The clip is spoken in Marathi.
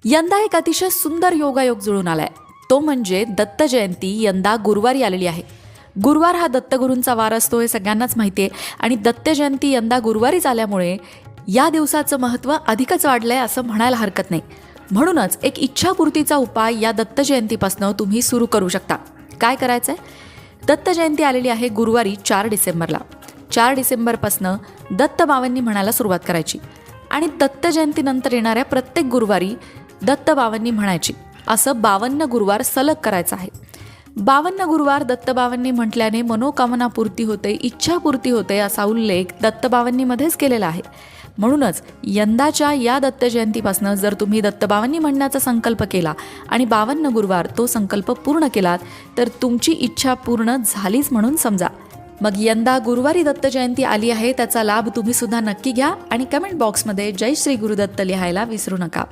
यंदा एक अतिशय सुंदर योगायोग जुळून आलाय. तो म्हणजे दत्त जयंती यंदा गुरुवारी आलेली आहे. गुरुवार हा दत्तगुरूंचा वार असतो हे सगळ्यांनाच माहिती आहे आणि दत्त जयंती यंदा गुरुवारीच आल्यामुळे या दिवसाचं महत्त्व अधिकच वाढलंय असं म्हणायला हरकत नाही. म्हणूनच एक इच्छापूर्तीचा उपाय या दत्त जयंतीपासून तुम्ही सुरू करू शकता. काय करायचंय? दत्त जयंती आलेली आहे गुरुवारी 4 डिसेंबरला. 4 डिसेंबरपासनं दत्त बावन्नी म्हणायला सुरुवात करायची आणि दत्त जयंतीनंतर येणाऱ्या प्रत्येक गुरुवारी दत्त बावन्नी म्हणायची. असं 52 गुरुवार सलग करायचं आहे. 52 गुरुवार दत्त बावन्नी म्हटल्याने मनोकामना पूर्ती होते, इच्छापूर्ती होते असा उल्लेख दत्त बावन्नीमध्येच केलेला आहे. म्हणूनच यंदाच्या या दत्त जयंतीपासून जर तुम्ही दत्त बावन्नी म्हणण्याचा संकल्प केला आणि 52 गुरुवार तो संकल्प पूर्ण केलात तर तुमची इच्छा पूर्ण झालीच म्हणून समजा. मग यंदा गुरुवारी दत्त जयंती आली आहे, त्याचा लाभ तुम्ही सुद्धा नक्की घ्या आणि कमेंट बॉक्समध्ये जय श्री गुरुदत्त लिहायला विसरू नका.